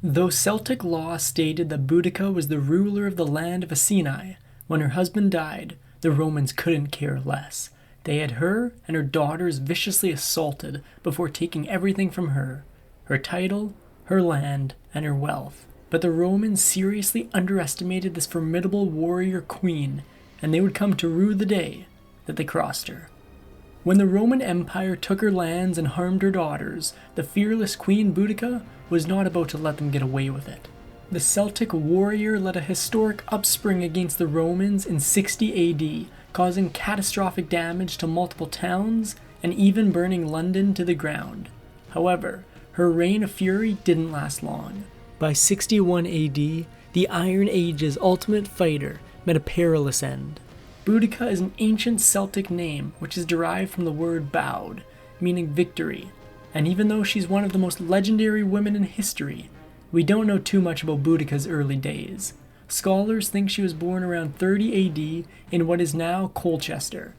Though Celtic law stated that Boudica was the ruler of the land of Iceni, when her husband died, the Romans couldn't care less. They had her and her daughters viciously assaulted before taking everything from her title, her land, and her wealth. But the Romans seriously underestimated this formidable warrior queen, and they would come to rue the day that they crossed her. When the Roman Empire took her lands and harmed her daughters, the fearless Queen Boudica was not about to let them get away with it. The Celtic warrior led a historic upspring against the Romans in 60 AD, causing catastrophic damage to multiple towns and even burning London to the ground. However, her reign of fury didn't last long. By 61 AD, the Iron Age's ultimate fighter met a perilous end. Boudica is an ancient Celtic name which is derived from the word baud, meaning victory, and even though she's one of the most legendary women in history, we don't know too much about Boudica's early days. Scholars think she was born around 30 AD in what is now Colchester.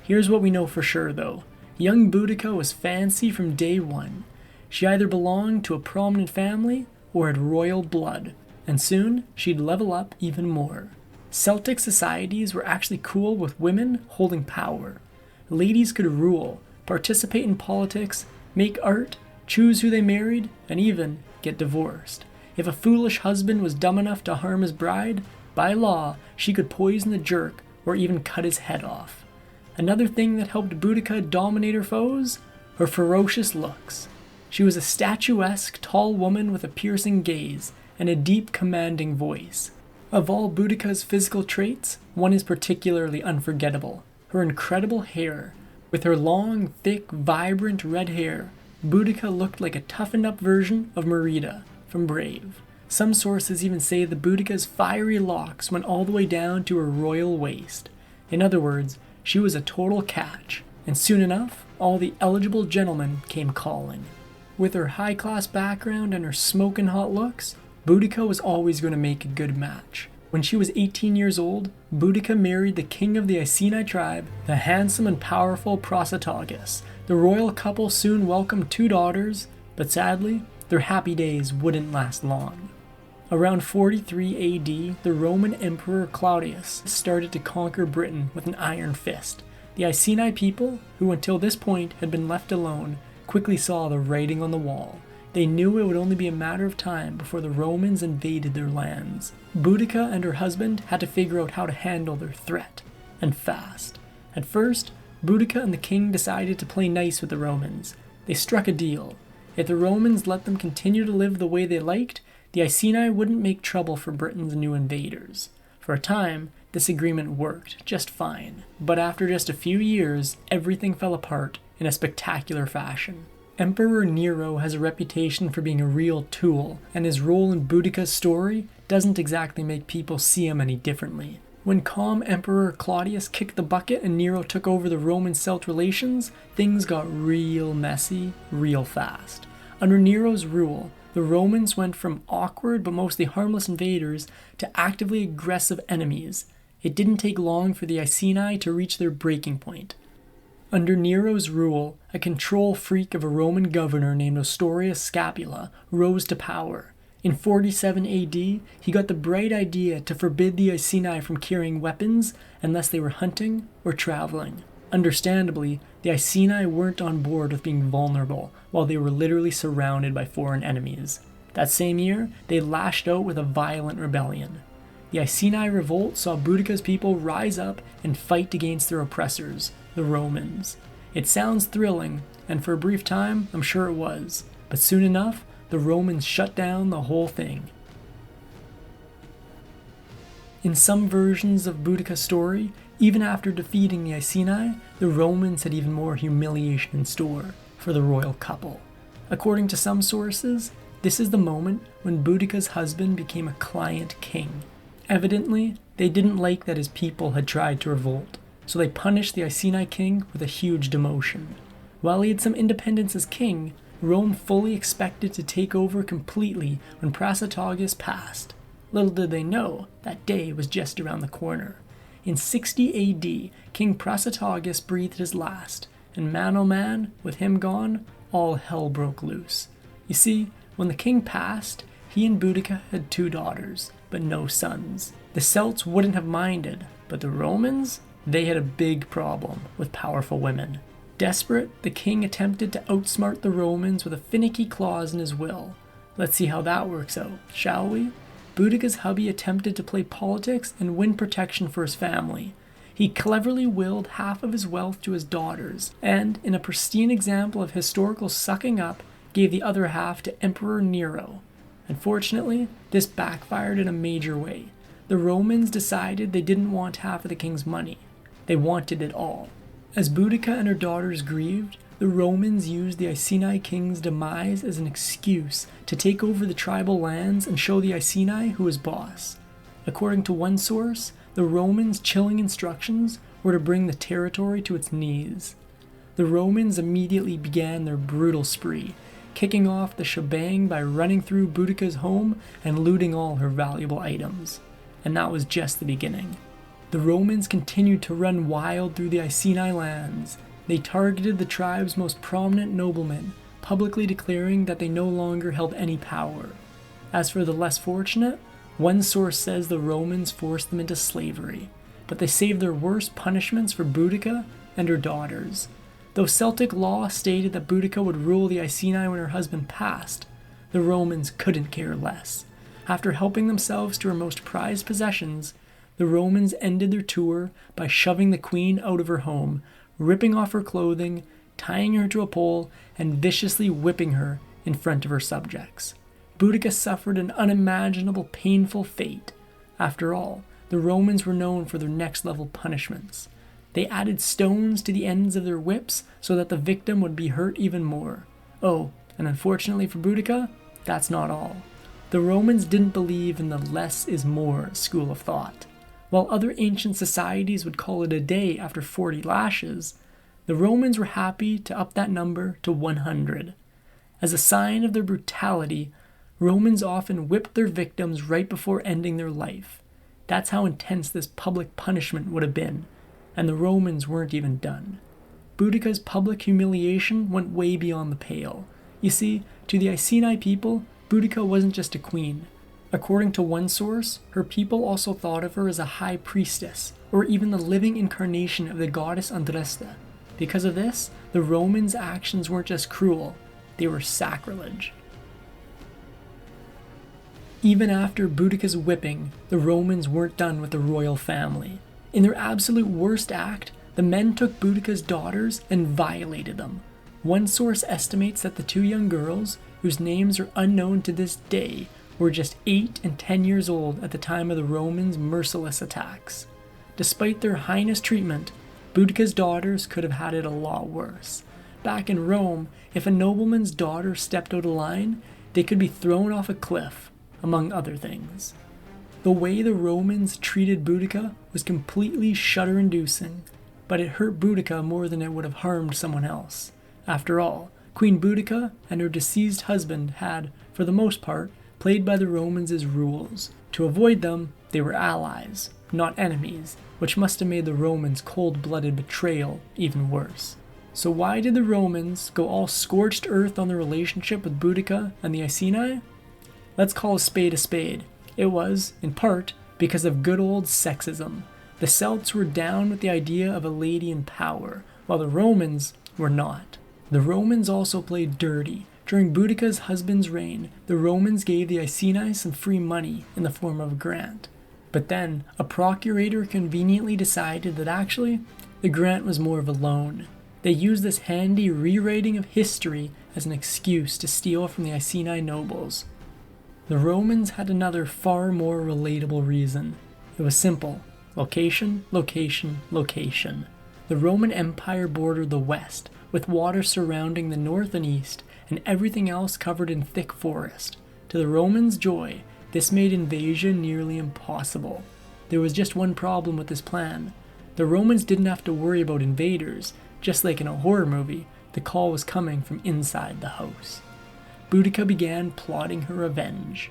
Here's what we know for sure though. Young Boudica was fancy from day one. She either belonged to a prominent family or had royal blood, and soon she'd level up even more. Celtic societies were actually cool with women holding power. Ladies could rule, participate in politics, make art, choose who they married, and even get divorced. If a foolish husband was dumb enough to harm his bride, by law, she could poison the jerk or even cut his head off. Another thing that helped Boudica dominate her foes? Her ferocious looks. She was a statuesque, tall woman with a piercing gaze and a deep, commanding voice. Of all Boudica's physical traits, one is particularly unforgettable: her incredible hair. With her long, thick, vibrant red hair, Boudica looked like a toughened up version of Merida from Brave. Some sources even say that Boudica's fiery locks went all the way down to her royal waist. In other words, she was a total catch, and soon enough, all the eligible gentlemen came calling. With her high-class background and her smoking hot looks, Boudica was always going to make a good match. When she was 18 years old, Boudica married the king of the Iceni tribe, the handsome and powerful Prasutagus. The royal couple soon welcomed 2 daughters, but sadly, their happy days wouldn't last long. Around 43 AD, the Roman Emperor Claudius started to conquer Britain with an iron fist. The Iceni people, who until this point had been left alone, quickly saw the writing on the wall. They knew it would only be a matter of time before the Romans invaded their lands. Boudica and her husband had to figure out how to handle their threat, and fast. At first, Boudica and the king decided to play nice with the Romans. They struck a deal. If the Romans let them continue to live the way they liked, the Iceni wouldn't make trouble for Britain's new invaders. For a time, this agreement worked just fine, but after just a few years, everything fell apart in a spectacular fashion. Emperor Nero has a reputation for being a real tool, and his role in Boudica's story doesn't exactly make people see him any differently. When calm Emperor Claudius kicked the bucket and Nero took over the Roman-Celt relations, things got real messy, real fast. Under Nero's rule, the Romans went from awkward but mostly harmless invaders to actively aggressive enemies. It didn't take long for the Iceni to reach their breaking point. Under Nero's rule, a control freak of a Roman governor named Ostorius Scapula rose to power. In 47 AD, he got the bright idea to forbid the Iceni from carrying weapons unless they were hunting or traveling. Understandably, the Iceni weren't on board with being vulnerable while they were literally surrounded by foreign enemies. That same year, they lashed out with a violent rebellion. The Iceni revolt saw Boudica's people rise up and fight against their oppressors, the Romans. It sounds thrilling, and for a brief time, I'm sure it was. But soon enough, the Romans shut down the whole thing. In some versions of Boudica's story, even after defeating the Iceni, the Romans had even more humiliation in store for the royal couple. According to some sources, this is the moment when Boudica's husband became a client king. Evidently, they didn't like that his people had tried to revolt, so they punished the Iceni king with a huge demotion. While he had some independence as king, Rome fully expected to take over completely when Prasutagus passed. Little did they know, that day was just around the corner. In 60 AD, King Prasutagus breathed his last, and man oh man, with him gone, all hell broke loose. You see, when the king passed, he and Boudica had 2 daughters, but no sons. The Celts wouldn't have minded, but the Romans? They had a big problem with powerful women. Desperate, the king attempted to outsmart the Romans with a finicky clause in his will. Let's see how that works out, shall we? Boudica's hubby attempted to play politics and win protection for his family. He cleverly willed half of his wealth to his daughters, and, in a pristine example of historical sucking up, gave the other half to Emperor Nero. Unfortunately, this backfired in a major way. The Romans decided they didn't want half of the king's money. They wanted it all. As Boudica and her daughters grieved, the Romans used the Iceni king's demise as an excuse to take over the tribal lands and show the Iceni who was boss. According to one source, the Romans' chilling instructions were to bring the territory to its knees. The Romans immediately began their brutal spree, kicking off the shebang by running through Boudica's home and looting all her valuable items. And that was just the beginning. The Romans continued to run wild through the Iceni lands. They targeted the tribe's most prominent noblemen, publicly declaring that they no longer held any power. As for the less fortunate, one source says the Romans forced them into slavery, but they saved their worst punishments for Boudica and her daughters. Though Celtic law stated that Boudica would rule the Iceni when her husband passed, the Romans couldn't care less. After helping themselves to her most prized possessions, the Romans ended their tour by shoving the queen out of her home, ripping off her clothing, tying her to a pole, and viciously whipping her in front of her subjects. Boudica suffered an unimaginable painful fate. After all, the Romans were known for their next-level punishments. They added stones to the ends of their whips so that the victim would be hurt even more. Oh, and unfortunately for Boudica, that's not all. The Romans didn't believe in the less is more school of thought. While other ancient societies would call it a day after 40 lashes, the Romans were happy to up that number to 100. As a sign of their brutality, Romans often whipped their victims right before ending their life. That's how intense this public punishment would have been, and the Romans weren't even done. Boudica's public humiliation went way beyond the pale. You see, to the Iceni people, Boudica wasn't just a queen. According to one source, her people also thought of her as a high priestess, or even the living incarnation of the goddess Andresta. Because of this, the Romans' actions weren't just cruel, they were sacrilege. Even after Boudica's whipping, the Romans weren't done with the royal family. In their absolute worst act, the men took Boudica's daughters and violated them. One source estimates that the 2 young girls, whose names are unknown to this day, were just 8 and 10 years old at the time of the Romans' merciless attacks. Despite their heinous treatment, Boudica's daughters could have had it a lot worse. Back in Rome, if a nobleman's daughter stepped out of line, they could be thrown off a cliff, among other things. The way the Romans treated Boudica was completely shudder-inducing, but it hurt Boudica more than it would have harmed someone else. After all, Queen Boudica and her deceased husband had, for the most part, played by the Romans' rules. To avoid them, they were allies, not enemies, which must have made the Romans' cold-blooded betrayal even worse. So why did the Romans go all scorched earth on their relationship with Boudica and the Iceni? Let's call a spade a spade. It was, in part, because of good old sexism. The Celts were down with the idea of a lady in power, while the Romans were not. The Romans also played dirty. During Boudica's husband's reign, the Romans gave the Iceni some free money in the form of a grant. But then, a procurator conveniently decided that actually, the grant was more of a loan. They used this handy rewriting of history as an excuse to steal from the Iceni nobles. The Romans had another far more relatable reason. It was simple. Location, location, location. The Roman Empire bordered the west, with water surrounding the north and east, and everything else covered in thick forest. To the Romans' joy, this made invasion nearly impossible. There was just one problem with this plan. The Romans didn't have to worry about invaders. Just like in a horror movie, the call was coming from inside the house. Boudica began plotting her revenge.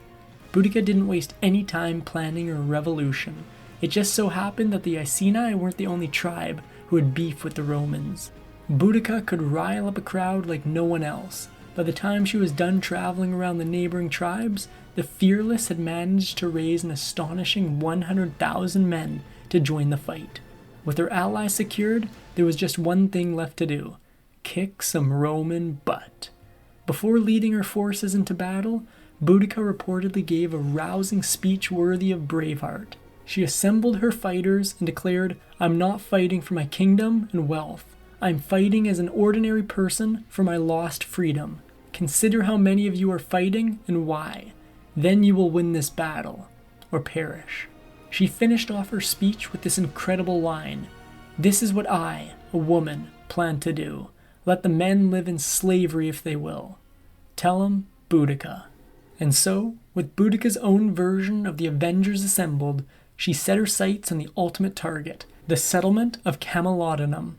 Boudica didn't waste any time planning her revolution. It just so happened that the Iceni weren't the only tribe who had beef with the Romans. Boudica could rile up a crowd like no one else. By the time she was done traveling around the neighboring tribes, the Fearless had managed to raise an astonishing 100,000 men to join the fight. With their allies secured, there was just one thing left to do: kick some Roman butt. Before leading her forces into battle, Boudica reportedly gave a rousing speech worthy of Braveheart. She assembled her fighters and declared, "I'm not fighting for my kingdom and wealth. I'm fighting as an ordinary person for my lost freedom. Consider how many of you are fighting and why. Then you will win this battle, or perish." She finished off her speech with this incredible line: "This is what I, a woman, plan to do. Let the men live in slavery if they will. Tell 'em, Boudica." And so, with Boudica's own version of the Avengers assembled, she set her sights on the ultimate target, the settlement of Camelodunum.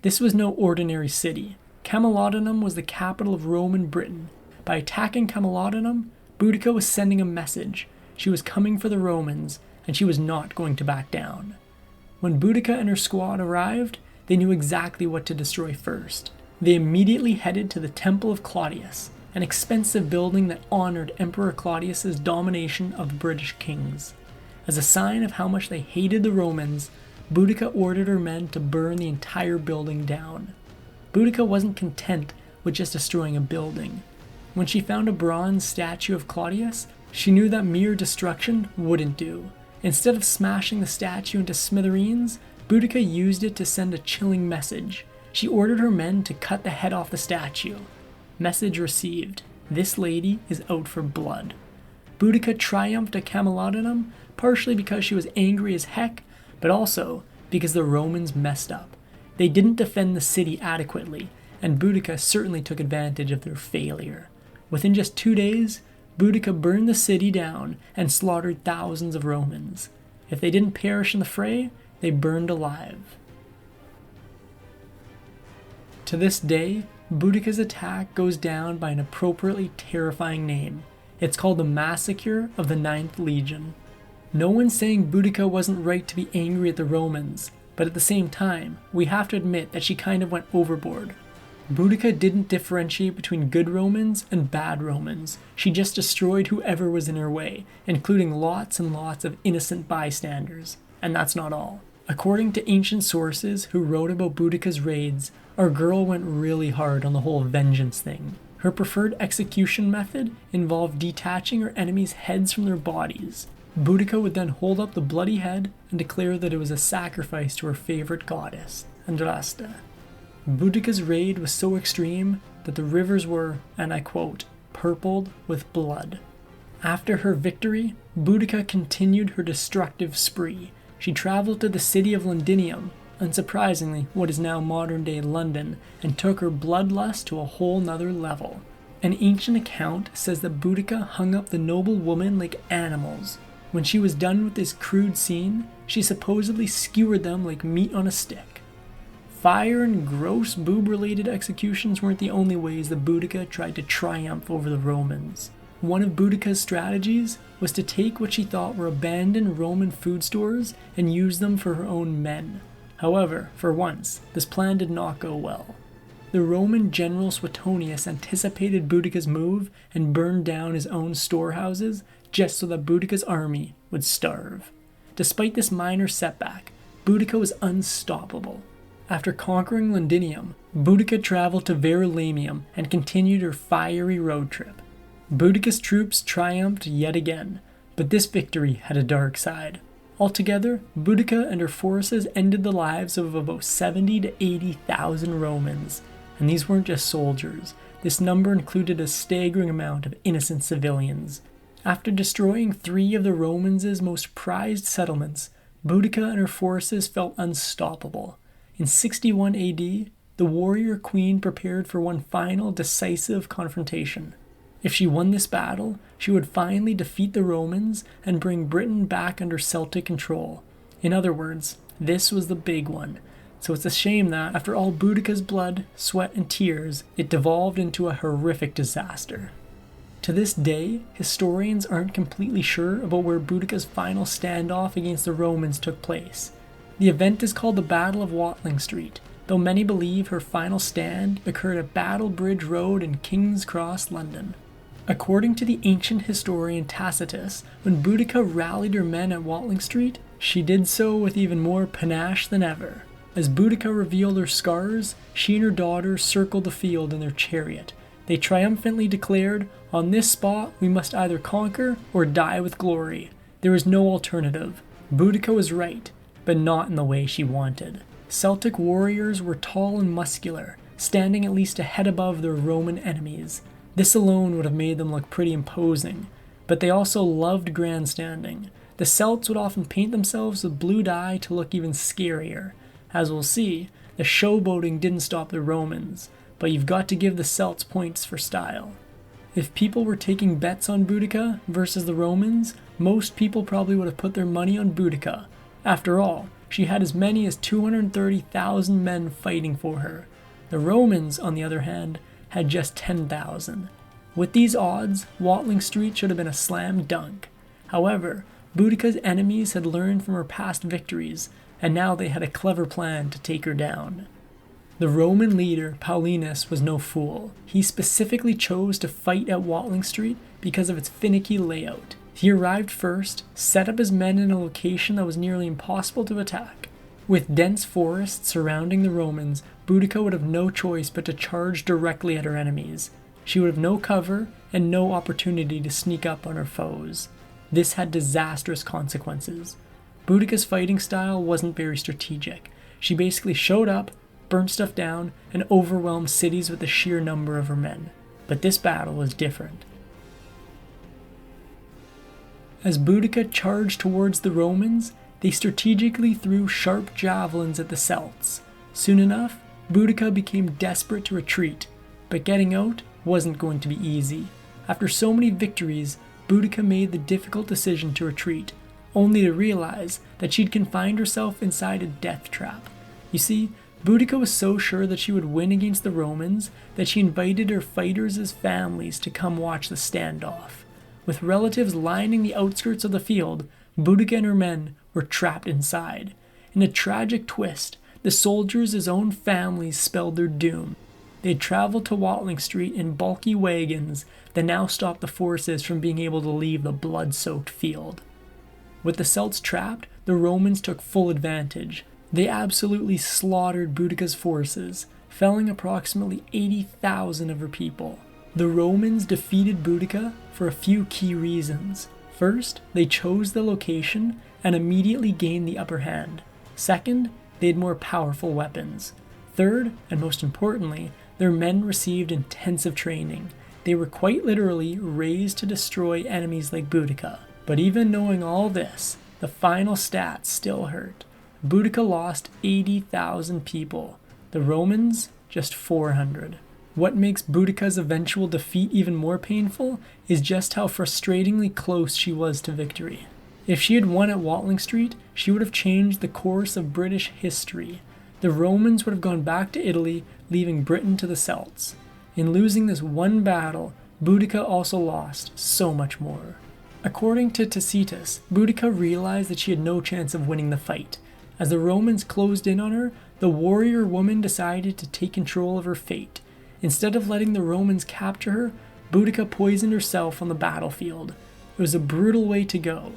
This was no ordinary city. Camelodunum was the capital of Roman Britain. By attacking Camelodunum, Boudica was sending a message. She was coming for the Romans, and she was not going to back down. When Boudica and her squad arrived, they knew exactly what to destroy first. They immediately headed to the Temple of Claudius, an expensive building that honored Emperor Claudius's domination of the British kings. As a sign of how much they hated the Romans, Boudica ordered her men to burn the entire building down. Boudica wasn't content with just destroying a building. When she found a bronze statue of Claudius, she knew that mere destruction wouldn't do. Instead of smashing the statue into smithereens, Boudica used it to send a chilling message. She ordered her men to cut the head off the statue. Message received: this lady is out for blood. Boudica triumphed at Camelodunum, partially because she was angry as heck, but also because the Romans messed up. They didn't defend the city adequately, and Boudica certainly took advantage of their failure. Within just 2 days, Boudica burned the city down and slaughtered thousands of Romans. If they didn't perish in the fray, they burned alive. To this day, Boudica's attack goes down by an appropriately terrifying name. It's called the Massacre of the 9th Legion. No one's saying Boudica wasn't right to be angry at the Romans, but at the same time, we have to admit that she kind of went overboard. Boudica didn't differentiate between good Romans and bad Romans. She just destroyed whoever was in her way, including lots and lots of innocent bystanders. And that's not all. According to ancient sources who wrote about Boudica's raids, our girl went really hard on the whole vengeance thing. Her preferred execution method involved detaching her enemies' heads from their bodies. Boudica would then hold up the bloody head and declare that it was a sacrifice to her favorite goddess, Andraste. Boudica's raid was so extreme that the rivers were, and I quote, purpled with blood. After her victory, Boudica continued her destructive spree. She traveled to the city of Londinium, unsurprisingly what is now modern-day London, and took her bloodlust to a whole nother level. An ancient account says that Boudica hung up the noble woman like animals. When she was done with this crude scene, she supposedly skewered them like meat on a stick. Fire and gross boob-related executions weren't the only ways that Boudica tried to triumph over the Romans. One of Boudica's strategies was to take what she thought were abandoned Roman food stores and use them for her own men. However, for once, this plan did not go well. The Roman general Suetonius anticipated Boudica's move and burned down his own storehouses just so that Boudica's army would starve. Despite this minor setback, Boudica was unstoppable. After conquering Londinium, Boudica traveled to Verulamium and continued her fiery road trip. Boudica's troops triumphed yet again, but this victory had a dark side. Altogether, Boudica and her forces ended the lives of about 70 to 80,000 Romans, and these weren't just soldiers. This number included a staggering amount of innocent civilians. After destroying 3 of the Romans' most prized settlements, Boudica and her forces felt unstoppable. In 61 AD, the warrior queen prepared for one final decisive confrontation. If she won this battle, she would finally defeat the Romans and bring Britain back under Celtic control. In other words, this was the big one. So it's a shame that, after all Boudica's blood, sweat, and tears, it devolved into a horrific disaster. To this day, historians aren't completely sure about where Boudica's final standoff against the Romans took place. The event is called the Battle of Watling Street, though many believe her final stand occurred at Battle Bridge Road in King's Cross, London. According to the ancient historian Tacitus, when Boudica rallied her men at Watling Street, she did so with even more panache than ever. As Boudica revealed her scars, she and her daughters circled the field in their chariot. They triumphantly declared, "On this spot we must either conquer or die with glory." There was no alternative. Boudica was right, but not in the way she wanted. Celtic warriors were tall and muscular, standing at least a head above their Roman enemies. This alone would have made them look pretty imposing, but they also loved grandstanding. The Celts would often paint themselves with blue dye to look even scarier. As we'll see, the showboating didn't stop the Romans, but you've got to give the Celts points for style. If people were taking bets on Boudica versus the Romans, most people probably would have put their money on Boudica. After all, she had as many as 230,000 men fighting for her. The Romans, on the other hand, had just 10,000. With these odds, Watling Street should have been a slam dunk. However, Boudica's enemies had learned from her past victories, and now they had a clever plan to take her down. The Roman leader, Paulinus, was no fool. He specifically chose to fight at Watling Street because of its finicky layout. He arrived first, set up his men in a location that was nearly impossible to attack. With dense forests surrounding the Romans, Boudica would have no choice but to charge directly at her enemies. She would have no cover and no opportunity to sneak up on her foes. This had disastrous consequences. Boudica's fighting style wasn't very strategic. She basically showed up, burnt stuff down, and overwhelmed cities with the sheer number of her men. But this battle was different. As Boudica charged towards the Romans, they strategically threw sharp javelins at the Celts. Soon enough, Boudica became desperate to retreat, but getting out wasn't going to be easy. After so many victories, Boudica made the difficult decision to retreat, only to realize that she'd confined herself inside a death trap. You see, Boudica was so sure that she would win against the Romans that she invited her fighters as families to come watch the standoff. With relatives lining the outskirts of the field, Boudica and her men were trapped inside. In a tragic twist, the soldiers' own families spelled their doom. They traveled to Watling Street in bulky wagons that now stopped the forces from being able to leave the blood-soaked field. With the Celts trapped, the Romans took full advantage. They absolutely slaughtered Boudica's forces, felling approximately 80,000 of her people. The Romans defeated Boudica for a few key reasons. First, they chose the location and immediately gained the upper hand. Second, they had more powerful weapons. Third, and most importantly, their men received intensive training. They were quite literally raised to destroy enemies like Boudica. But even knowing all this, the final stats still hurt. Boudica lost 80,000 people. The Romans, just 400. What makes Boudica's eventual defeat even more painful is just how frustratingly close she was to victory. If she had won at Watling Street, she would have changed the course of British history. The Romans would have gone back to Italy, leaving Britain to the Celts. In losing this one battle, Boudica also lost so much more. According to Tacitus, Boudica realized that she had no chance of winning the fight. As the Romans closed in on her, the warrior woman decided to take control of her fate. Instead of letting the Romans capture her, Boudica poisoned herself on the battlefield. It was a brutal way to go,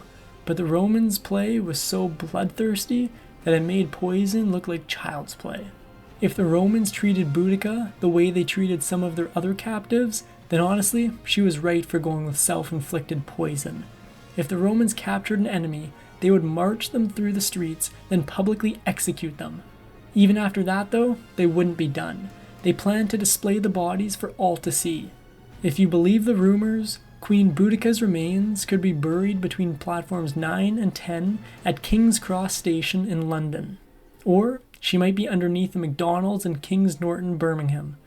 but the Romans' play was so bloodthirsty that it made poison look like child's play. If the Romans treated Boudica the way they treated some of their other captives, then honestly, she was right for going with self-inflicted poison. If the Romans captured an enemy, they would march them through the streets, then publicly execute them. Even after that though, they wouldn't be done. They planned to display the bodies for all to see. If you believe the rumors, Queen Boudica's remains could be buried between platforms 9 and 10 at King's Cross Station in London. Or she might be underneath a McDonald's in Kings Norton, Birmingham.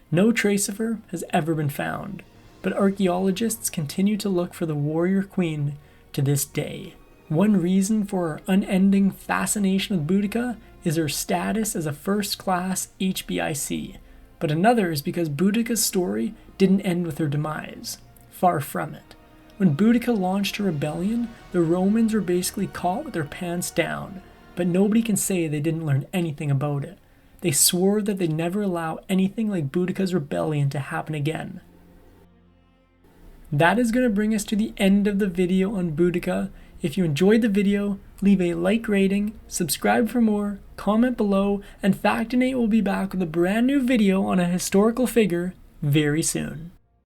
No trace of her has ever been found, but archaeologists continue to look for the warrior queen to this day. One reason for her unending fascination with Boudica is her status as a first-class HBIC, but another is because Boudica's story didn't end with her demise. Far from it. When Boudica launched her rebellion, the Romans were basically caught with their pants down, but nobody can say they didn't learn anything about it. They swore that they'd never allow anything like Boudica's rebellion to happen again. That is going to bring us to the end of the video on Boudica. If you enjoyed the video, leave a like rating, subscribe for more, comment below, and Factinate will be back with a brand new video on a historical figure very soon.